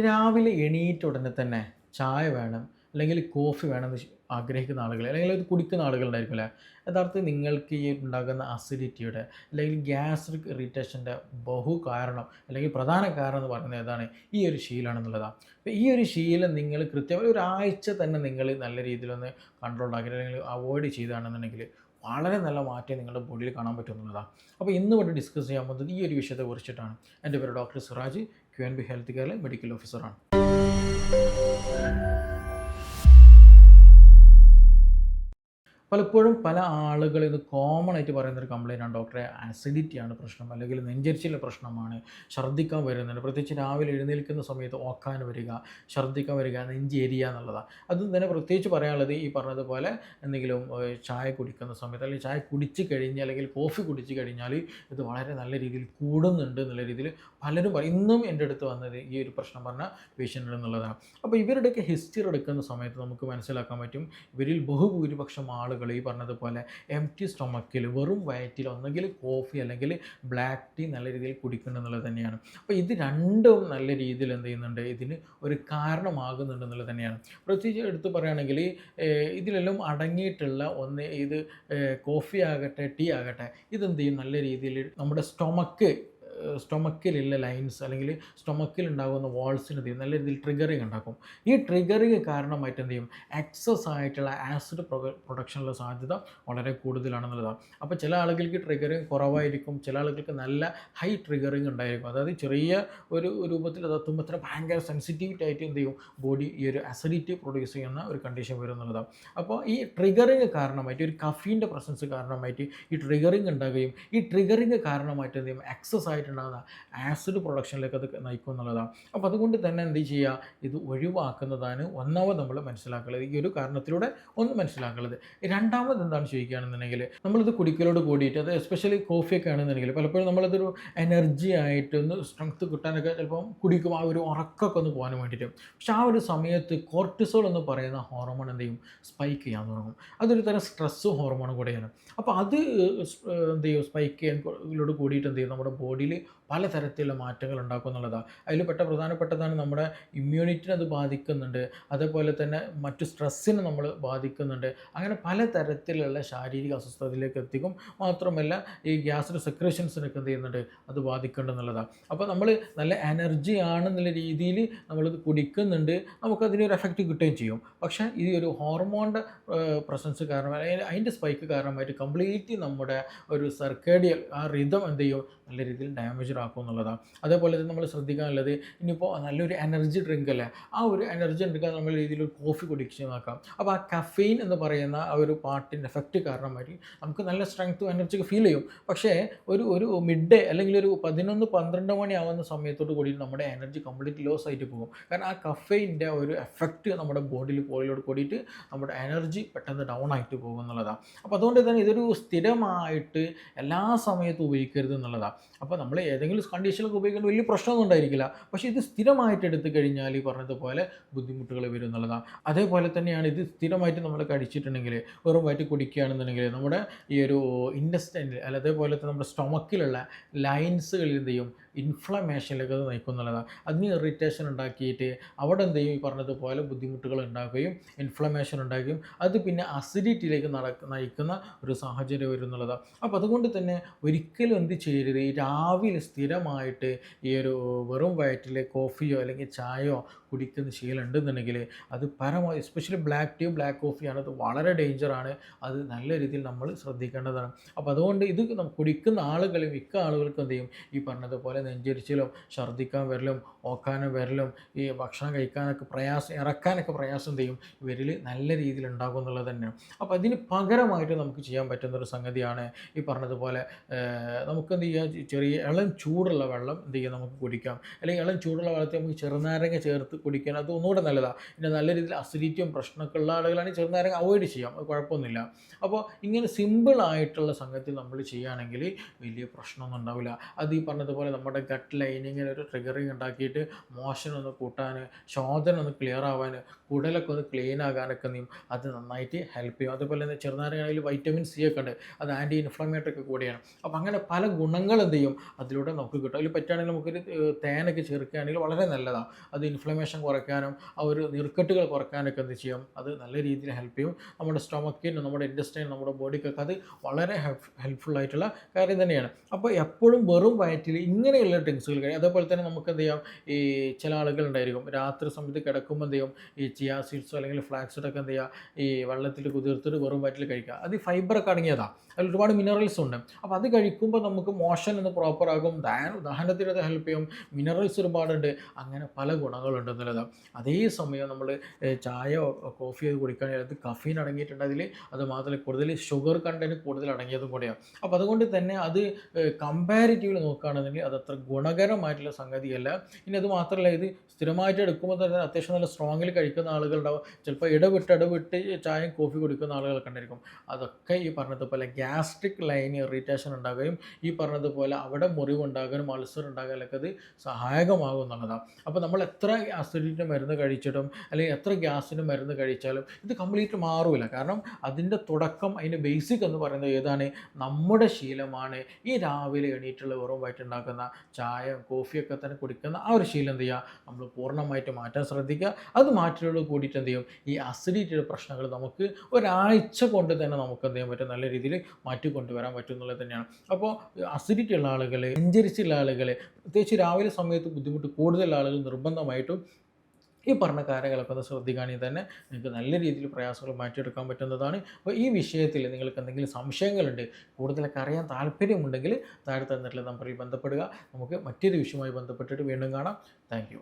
രാവിലെ എണീറ്റ ഉടനെ തന്നെ ചായ വേണം, അല്ലെങ്കിൽ കോഫി വേണമെന്ന് ആഗ്രഹിക്കുന്ന ആളുകൾ, അല്ലെങ്കിൽ അത് കുടിക്കുന്ന ആളുകളുണ്ടായിരിക്കുമല്ലേ. യഥാർത്ഥത്തിൽ നിങ്ങൾക്ക് ഈ ഉണ്ടാകുന്ന അസിഡിറ്റിയുടെ അല്ലെങ്കിൽ ഗ്യാസ്ട്രിക് ഇറിറ്റേഷൻ്റെ കാരണം അല്ലെങ്കിൽ പ്രധാന കാരണം എന്ന് പറയുന്നത് ഏതാണ്? ഈ ഒരു ശീലമാണെന്നുള്ളതാണ്. അപ്പോൾ ഈ ഒരു ശീലം നിങ്ങൾ കൃത്യമായി ഒരാഴ്ച തന്നെ നിങ്ങൾ നല്ല രീതിയിലൊന്ന് കൺട്രോൾ ആക്കി അല്ലെങ്കിൽ അവോയ്ഡ് ചെയ്താണെന്നുണ്ടെങ്കിൽ വളരെ നല്ല മാറ്റം നിങ്ങളുടെ ബോഡിയിൽ കാണാൻ പറ്റുമെന്നുള്ളതാണ്. അപ്പോൾ ഇന്ന് ഇവിടെ ഡിസ്കസ് ചെയ്യാൻ പോകുന്നത് ഈ ഒരു വിഷയത്തെ കുറിച്ചിട്ടാണ്. എൻ്റെ പേര് ഡോക്ടർ സിറാജ്, QNB ഹെൽത്ത് കെയറിലെ മെഡിക്കൽ ഓഫീസറാണ്. പലപ്പോഴും പല ആളുകളും ഇത് കോമൺ ആയിട്ട് പറയുന്നൊരു കംപ്ലയിൻ്റാണ്, ഡോക്ടറെ അസിഡിറ്റിയാണ് പ്രശ്നം, അല്ലെങ്കിൽ നെഞ്ചരിച്ചിലെ പ്രശ്നമാണ്, ഛർദ്ദിക്കാൻ വരുന്നുണ്ട്, പ്രത്യേകിച്ച് രാവിലെ എഴുന്നേൽക്കുന്ന സമയത്ത് ഓക്കാൻ വരിക, ഛർദ്ദിക്കാൻ വരിക, നെഞ്ച് എരിയുക എന്നുള്ളതാണ്. അതും തന്നെ പ്രത്യേകിച്ച് പറയാനുള്ളത് ഈ പറഞ്ഞതുപോലെ എന്തെങ്കിലും ചായ കുടിക്കുന്ന സമയത്ത് അല്ലെങ്കിൽ ചായ കുടിച്ച് കഴിഞ്ഞ് അല്ലെങ്കിൽ കോഫി കുടിച്ച് കഴിഞ്ഞാൽ ഇത് വളരെ നല്ല രീതിയിൽ കൂടുന്നുണ്ട് എന്നുള്ള രീതിയിൽ പലരും പറയും. ഇന്നും എൻ്റെ അടുത്ത് വന്നത് ഈ ഒരു പ്രശ്നം പറഞ്ഞ പേഷ്യൻ്റ് എന്നുള്ളതാണ്. അപ്പോൾ ഇവരുടെയൊക്കെ ഹിസ്റ്ററി എടുക്കുന്ന സമയത്ത് നമുക്ക് മനസ്സിലാക്കാൻ പറ്റും, ഇവരിൽ ബഹുഭൂരിപക്ഷം ആളുകൾ ഈ പറഞ്ഞതുപോലെ എംപ്റ്റി സ്റ്റൊമക്കിൽ വെറും വയറ്റിൽ ഒന്നെങ്കിൽ കോഫി അല്ലെങ്കിൽ ബ്ലാക്ക് ടീ നല്ല രീതിയിൽ കുടിക്കുന്നുണ്ടെന്നുള്ളത് തന്നെയാണ്. അപ്പോൾ ഇത് രണ്ടും നല്ല രീതിയിൽ എന്ത് ചെയ്യുന്നുണ്ട്, ഇതിന് ഒരു കാരണമാകുന്നുണ്ട് എന്നുള്ളത് തന്നെയാണ്. പ്രത്യേകിച്ച് എടുത്ത് പറയുകയാണെങ്കിൽ ഇതിലെല്ലാം അടങ്ങിയിട്ടുള്ള ഒന്ന് ഇത് കോഫി ആകട്ടെ ടീ ആകട്ടെ, ഇതെന്ത് ചെയ്യും, നല്ല രീതിയിൽ നമ്മുടെ സ്റ്റൊമക്കിലുള്ള ലൈൻസ് അല്ലെങ്കിൽ സ്റ്റൊമക്കിൽ ഉണ്ടാകുന്ന വാൾസിന് എന്ത് ചെയ്യും, നല്ല രീതിയിൽ ട്രിഗറിങ് ഉണ്ടാക്കും. ഈ ട്രിഗറിങ് കാരണമായിട്ട് എന്ത് ചെയ്യും, എക്സസ് ആയിട്ടുള്ള ആസിഡ് പ്രൊഡക്ഷനുള്ള സാധ്യത വളരെ കൂടുതലാണെന്നുള്ളതാണ്. അപ്പോൾ ചില ആളുകൾക്ക് ട്രിഗറിങ് കുറവായിരിക്കും, ചില ആളുകൾക്ക് നല്ല ഹൈ ട്രിഗറിങ് ഉണ്ടായിരിക്കും. അതായത് ചെറിയ ഒരു രൂപത്തിൽ അതെത്തുമ്പോൾ ഭയങ്കര സെൻസിറ്റിവിറ്റി ആയിട്ട് എന്ത് ചെയ്യും, ബോഡി ഈ ഒരു അസിഡിറ്റി പ്രൊഡ്യൂസ് ചെയ്യുന്ന ഒരു കണ്ടീഷൻ വരും എന്നുള്ളതാണ്. അപ്പോൾ ഈ ട്രിഗറിങ് കാരണമായിട്ട് ഒരു കഫീൻ്റെ പ്രസൻസ് കാരണമായിട്ട് ഈ ട്രിഗറിങ് ഉണ്ടാകുകയും ഈ ട്രിഗറിങ് കാരണമായിട്ട് എന്ത് ചെയ്യും, എക്സസ് ആയിട്ടുണ്ടാകുന്ന ആസിഡ് പ്രൊഡക്ഷനിലേക്ക് അത് നയിക്കും എന്നുള്ളതാണ്. അപ്പോൾ അതുകൊണ്ട് തന്നെ എന്ത് ചെയ്യുക, ഇത് ഒഴിവാക്കുന്നതാണ് ഒന്നാമത് നമ്മൾ മനസ്സിലാക്കുന്നത്. ഈ ഒരു കാരണത്തിലൂടെ ഒന്ന് മനസ്സിലാക്കുന്നത്. രണ്ടാമത് എന്താണ് ചോദിക്കുകയാണെന്നുണ്ടെങ്കിൽ, നമ്മളിത് കുടിക്കലോട് കൂടിയിട്ട് അത് എസ്പെഷ്യലി കോഫിയൊക്കെ ആണെന്നുണ്ടെങ്കിൽ പലപ്പോഴും നമ്മളതൊരു എനർജി ആയിട്ട് ഒന്ന് സ്ട്രെങ്ത് കിട്ടാനൊക്കെ ചിലപ്പം കുടിക്കും, ആ ഒരു ഉറക്കമൊക്കെ ഒന്ന് പോകാൻ വേണ്ടിയിട്ട്. പക്ഷെ ആ ഒരു സമയത്ത് കോർട്ടിസോൾ എന്ന് പറയുന്ന ഹോർമോൺ എന്ത് ചെയ്യും, സ്പൈക്ക് ചെയ്യാൻ തുടങ്ങും. അതൊരു തരം സ്ട്രെസ് ഹോർമോൺ കൂടെയാണ്. അപ്പോൾ അത് എന്ത് ചെയ്യും, സ്പൈക്ക് ചെയ്യാനോട് കൂടിയിട്ട് എന്ത് ചെയ്യും, നമ്മുടെ ബോഡിയിൽ പലതരത്തിലുള്ള മാറ്റങ്ങൾ ഉണ്ടാക്കും എന്നുള്ളതാണ്. അതിൽ പ്രധാനപ്പെട്ടതാണ് നമ്മുടെ ഇമ്മ്യൂണിറ്റിനെ അത് ബാധിക്കുന്നുണ്ട്, അതേപോലെ തന്നെ മറ്റു സ്ട്രെസ്സിനെ നമ്മൾ ബാധിക്കുന്നുണ്ട്. അങ്ങനെ പലതരത്തിലുള്ള ശാരീരിക അസ്വസ്ഥതയിലേക്ക് എത്തിക്കും. മാത്രമല്ല ഈ ഗ്യാസിൻ്റെ സെക്രേഷൻസിനൊക്കെ എന്ത് ചെയ്യുന്നുണ്ട്, അത് ബാധിക്കുന്നുണ്ടെന്നുള്ളതാണ്. അപ്പോൾ നമ്മൾ നല്ല എനർജി ആണെന്നുള്ള രീതിയിൽ നമ്മളിത് കുടിക്കുന്നുണ്ട്, നമുക്കതിനൊരു എഫക്റ്റ് കിട്ടുകയും ചെയ്യും. പക്ഷേ ഈ ഒരു ഹോർമോണിൻ്റെ പ്രസൻസ് കാരണം അതിൻ്റെ സ്പൈക്ക് കാരണമായിട്ട് കംപ്ലീറ്റ്ലി നമ്മുടെ ഒരു സർക്കേഡിയൽ ആ റിതം എന്ത് ചെയ്യും, നല്ല രീതിയിൽ ഡാമേജ്ഡ് ആക്കും എന്നുള്ളതാണ്. അതേപോലെ തന്നെ നമ്മൾ ശ്രദ്ധിക്കാനുള്ളത്, ഇനിയിപ്പോൾ നല്ലൊരു എനർജി ഡ്രിങ്ക് അല്ലേ, ആ ഒരു എനർജി ഡ്രിങ്ക് നമ്മൾ രീതിയിൽ ഒരു കോഫി കുടിച്ച് നോക്കാം. അപ്പോൾ ആ കഫെയിൻ എന്ന് പറയുന്ന ആ ഒരു പാർട്ടിൻ്റെ എഫക്റ്റ് കാരണമായിട്ട് നമുക്ക് നല്ല സ്ട്രെങ്ത്തും എനർജിയൊക്കെ ഫീൽ ചെയ്യും. പക്ഷേ ഒരു മിഡ് ഡേ അല്ലെങ്കിൽ ഒരു 11-12 മണി ആവുന്ന സമയത്തോട് കൂടിയിട്ട് നമ്മുടെ എനർജി കംപ്ലീറ്റ് ലോസ് ആയിട്ട് പോകും. കാരണം ആ കഫെയിൻ്റെ ഒരു എഫക്റ്റ് നമ്മുടെ ബോഡിയിലോട് കൂടിയിട്ട് നമ്മുടെ എനർജി പെട്ടെന്ന് ഡൗൺ ആയിട്ട് പോകും എന്നുള്ളതാണ്. അപ്പോൾ അതുകൊണ്ട് തന്നെ ഇതൊരു സ്ഥിരമായിട്ട് എല്ലാ സമയത്തും ഉപയോഗിക്കരുത് എന്നുള്ളതാണ്. അപ്പോൾ നമ്മൾ ഏതെങ്കിലും കണ്ടീഷനിലൊക്കെ ഉപയോഗിക്കേണ്ട വലിയ പ്രശ്നമൊന്നും ഉണ്ടായിരിക്കില്ല. പക്ഷേ ഇത് സ്ഥിരമായിട്ട് എടുത്തു കഴിഞ്ഞാൽ ഈ പറഞ്ഞതുപോലെ ബുദ്ധിമുട്ടുകൾ വരും എന്നുള്ളതാണ്. അതേപോലെ തന്നെയാണ് ഇത് സ്ഥിരമായിട്ട് നമ്മൾ കഴിച്ചിട്ടുണ്ടെങ്കിൽ, വെറും വയറ്റിൽ കുടിക്കുകയാണെന്നുണ്ടെങ്കിൽ നമ്മുടെ ഈ ഒരു ഇൻറ്റസ്റ്റൈനിൽ അല്ല അതേപോലെ തന്നെ നമ്മുടെ സ്റ്റൊമക്കിലുള്ള ലൈൻസുകളിൽ എന്ത് ചെയ്യും, ഇൻഫ്ലമേഷനിലേക്ക് അത് നയിക്കും എന്നുള്ളതാണ്. അതിന് ഇറിറ്റേഷൻ ഉണ്ടാക്കിയിട്ട് അവിടെ എന്ത് ചെയ്യും, ഈ പറഞ്ഞതുപോലെ ബുദ്ധിമുട്ടുകൾ ഉണ്ടാക്കുകയും ഇൻഫ്ലമേഷൻ ഉണ്ടാക്കുകയും അത് പിന്നെ അസിഡിറ്റിയിലേക്ക് നയിക്കുന്ന ഒരു സാഹചര്യം വരും എന്നുള്ളതാണ്. അപ്പോൾ അതുകൊണ്ട് തന്നെ ഒരിക്കലും എന്ത് ചെയ്യരുത്, ഈ രാവിലെ സ്ഥിരമായിട്ട് ഈ ഒരു വെറും വയറ്റിൽ കോഫിയോ അല്ലെങ്കിൽ ചായയോ കുടിക്കുന്ന ശീലം ഉണ്ടെന്നുണ്ടെങ്കിൽ അത് പരമാവധി, എസ്പെഷ്യലി ബ്ലാക്ക് ടീ ബ്ലാക്ക് കോഫിയാണ്, അത് വളരെ ഡേഞ്ചറാണ്. അത് നല്ല രീതിയിൽ നമ്മൾ ശ്രദ്ധിക്കേണ്ടതാണ്. അപ്പോൾ അതുകൊണ്ട് ഇത് കുടിക്കുന്ന ആളുകൾ മിക്ക ആളുകൾക്കും എന്ത് ചെയ്യും, ഈ പറഞ്ഞതുപോലെ നെഞ്ചരിച്ചിലും ഛർദ്ദിക്കാൻ വരലും ഓക്കാനും വരലും ഈ ഭക്ഷണം കഴിക്കാനൊക്കെ ഇറക്കാനൊക്കെ പ്രയാസം എന്ത് ചെയ്യും, ഇവരിൽ നല്ല രീതിയിൽ ഉണ്ടാകും എന്നുള്ളത് തന്നെയാണ്. അപ്പോൾ അതിന് പകരമായിട്ട് നമുക്ക് ചെയ്യാൻ പറ്റുന്നൊരു സംഗതിയാണ് ഈ പറഞ്ഞതുപോലെ നമുക്ക് എന്ത് ചെയ്യാം, ചെറിയ ഇളം ചൂടുള്ള വെള്ളം എന്ത് ചെയ്യാം, നമുക്ക് കുടിക്കാം. അല്ലെങ്കിൽ ഇളം ചൂടുള്ള വെള്ളത്തിൽ നമുക്ക് ചെറുനാരങ്ങ ചേർത്ത് കുടിക്കാൻ, അത് ഒന്നുകൂടെ നല്ലതാണ്. പിന്നെ നല്ല രീതിയിൽ അസിഡിറ്റിയും പ്രശ്നമൊക്കെ ഉള്ള ആളുകളാണെങ്കിൽ ചെറുനാരങ്ങ അവോയ്ഡ് ചെയ്യാം, അത് കുഴപ്പമൊന്നുമില്ല. അപ്പോൾ ഇങ്ങനെ സിമ്പിളായിട്ടുള്ള സംഗതി നമ്മൾ ചെയ്യുകയാണെങ്കിൽ വലിയ പ്രശ്നമൊന്നും ഉണ്ടാവില്ല. അത് ഈ പറഞ്ഞതുപോലെ നമ്മുടെ നമ്മുടെ ഗട്ട് ലൈനിങ്ങിന് ഒരു ട്രിഗറിങ് ഉണ്ടാക്കിയിട്ട് മോഷൻ ഒന്ന് കൂട്ടാൻ, ശോധന ഒന്ന് ക്ലിയർ ആവാൻ, കുടലൊക്കെ ഒന്ന് ക്ലീൻ ആകാനൊക്കെ നീ അത് നന്നായിട്ട് ഹെൽപ്പ് ചെയ്യും. അതുപോലെ തന്നെ ചെറുനാരങ്ങയിൽ വൈറ്റമിൻ സി ഒക്കെ ഉണ്ട്, അത് ആൻറ്റി ഇൻഫ്ലമേറ്ററി ഒക്കെ കൂടിയാണ്. അപ്പോൾ അങ്ങനെ പല ഗുണങ്ങൾ എന്ത് ചെയ്യും അതിലൂടെ നമുക്ക് കിട്ടും. അതിൽ പറ്റുകയാണെങ്കിൽ നമുക്കൊരു തേനൊക്കെ ചേർക്കുകയാണെങ്കിൽ വളരെ നല്ലതാണ്. അത് ഇൻഫ്ലമേഷൻ കുറയ്ക്കാനും ആ ഒരു നീർക്കെട്ടുകൾ കുറയ്ക്കാനൊക്കെ എന്ത് ചെയ്യും അത് നല്ല രീതിയിൽ ഹെൽപ്പ് ചെയ്യും. നമ്മുടെ സ്റ്റൊമക്കിനും നമ്മുടെ ഇൻഡസ്ട്രിനും നമ്മുടെ ബോഡിക്കൊക്കെ അത് വളരെ ഹെൽപ്ഫുൾ ആയിട്ടുള്ള കാര്യം തന്നെയാണ്. അപ്പോൾ എപ്പോഴും വെറും വയറ്റിൽ ഇങ്ങനെയുള്ള ഡ്രിങ്ക്സുകൾ കഴിയും. അതേപോലെ തന്നെ നമുക്ക് എന്ത് ചെയ്യാം, ഈ ചില ആളുകൾ ഉണ്ടായിരിക്കും രാത്രി സമയത്ത് കിടക്കുമ്പോൾ എന്ത് ചെയ്യും ഈ ചിയാ സീഡ്സോ അല്ലെങ്കിൽ ഫ്ലാക്സീഡൊക്കെ എന്ത് ചെയ്യുക ഈ വെള്ളത്തിൽ കുതിർത്തിട്ട് വെറും വയറ്റിൽ കഴിക്കുക. അത് ഈ ഫൈബറൊക്കെ അടങ്ങിയതാണ്, അതിൽ ഒരുപാട് മിനറൽസ് ഉണ്ട്. അപ്പോൾ അത് കഴിക്കുമ്പോൾ നമുക്ക് മോഷൻ ഒന്ന് പ്രോപ്പറാകും, ദഹനത്തിന് അത് ഹെൽപ്പ് ചെയ്യും, മിനറൽസ് ഒരുപാടുണ്ട്, അങ്ങനെ പല ഗുണങ്ങളുണ്ട് എന്നുള്ളതാണ്. അതേസമയം നമ്മൾ ചായയോ കോഫിയോ കുടിക്കുകയാണെങ്കിൽ അത് കഫീൻ അടങ്ങിയിട്ടുണ്ട് അതിൽ, അത് മാത്രമല്ല കൂടുതൽ ഷുഗർ കണ്ടൻറ്റ് കൂടുതൽ അടങ്ങിയതും കൂടിയാണ്. അപ്പോൾ അതുകൊണ്ട് തന്നെ അത് കമ്പാരിറ്റീവ്ലി നോക്കുകയാണെന്നുണ്ടെങ്കിൽ അത് അത്ര ഗുണകരമായിട്ടുള്ള സംഗതിയല്ല. ഇനി അത് മാത്രമല്ല ഇത് സ്ഥിരമായിട്ട് എടുക്കുമ്പോൾ തന്നെ അത്യാവശ്യം നല്ല സ്ട്രോങ്ങിൽ കഴിക്കുന്ന ആളുകളുണ്ടാവും, ചിലപ്പോൾ ഇടവിട്ട് ചായയും കോഫി കുടിക്കുന്ന ആളുകളൊക്കെ ഉണ്ടായിരിക്കും. അതൊക്കെ ഈ പറഞ്ഞതുപോലെ ഗ്യാസ്ട്രിക് ലൈൻ ഇറിറ്റേഷൻ ഉണ്ടാകുകയും ഈ പറഞ്ഞതുപോലെ അവിടെ മുറിവുണ്ടാകാനും അൾസർ ഉണ്ടാകാനൊക്കെ അത് സഹായകമാകും എന്നുള്ളതാണ്. അപ്പോൾ നമ്മൾ എത്ര അസിഡിറ്റിൻ്റെ മരുന്ന് കഴിച്ചിട്ടും അല്ലെങ്കിൽ എത്ര ഗ്യാസിന് മരുന്ന് കഴിച്ചാലും ഇത് കംപ്ലീറ്റ് മാറില്ല. കാരണം അതിൻ്റെ തുടക്കം അതിൻ്റെ ബേസിക് എന്ന് പറയുന്നത് ഏതാണ്, നമ്മുടെ ശീലമാണ്. ഈ രാവിലെ എണീറ്റുള്ള വെറും വയറ്റുണ്ടാക്കുന്ന ചായ കോഫിയൊക്കെ തന്നെ കുടിക്കുന്ന ആ ഒരു ശീലം എന്ത് ചെയ്യുക നമ്മൾ പൂർണ്ണമായിട്ട് മാറ്റാൻ ശ്രദ്ധിക്കുക. അത് മാറ്റിയോട് കൂടിയിട്ട് എന്ത് ചെയ്യും ഈ അസിഡിറ്റിയുടെ പ്രശ്നങ്ങൾ നമുക്ക് ഒരാഴ്ച കൊണ്ട് തന്നെ നമുക്ക് എന്ത് ചെയ്യാൻ പറ്റും നല്ല രീതിയിൽ മാറ്റിക്കൊണ്ടുവരാൻ പറ്റും എന്നുള്ളത് തന്നെയാണ്. അപ്പോൾ അസിഡിറ്റി ഉള്ള ആളുകൾ, നെഞ്ചരിച്ചുള്ള ആളുകൾ, പ്രത്യേകിച്ച് രാവിലെ സമയത്ത് ബുദ്ധിമുട്ട് കൂടുതൽ ആളുകൾ നിർബന്ധമായിട്ടും ഈ പറഞ്ഞ കാര്യങ്ങളൊക്കെ ഒന്ന് ശ്രദ്ധിക്കുകയാണെങ്കിൽ തന്നെ നിങ്ങൾക്ക് നല്ല രീതിയിൽ പ്രയാസങ്ങൾ മാറ്റിയെടുക്കാൻ പറ്റുന്നതാണ്. അപ്പോൾ ഈ വിഷയത്തിൽ നിങ്ങൾക്ക് എന്തെങ്കിലും സംശയങ്ങളുണ്ട്, കൂടുതലൊക്കെ അറിയാൻ താല്പര്യമുണ്ടെങ്കിൽ താഴെ തന്നിട്ടുള്ള നമ്പറിൽ ബന്ധപ്പെടുക. നമുക്ക് മറ്റൊരു വിഷയവുമായി ബന്ധപ്പെട്ടിട്ട് വീണ്ടും കാണാം. താങ്ക്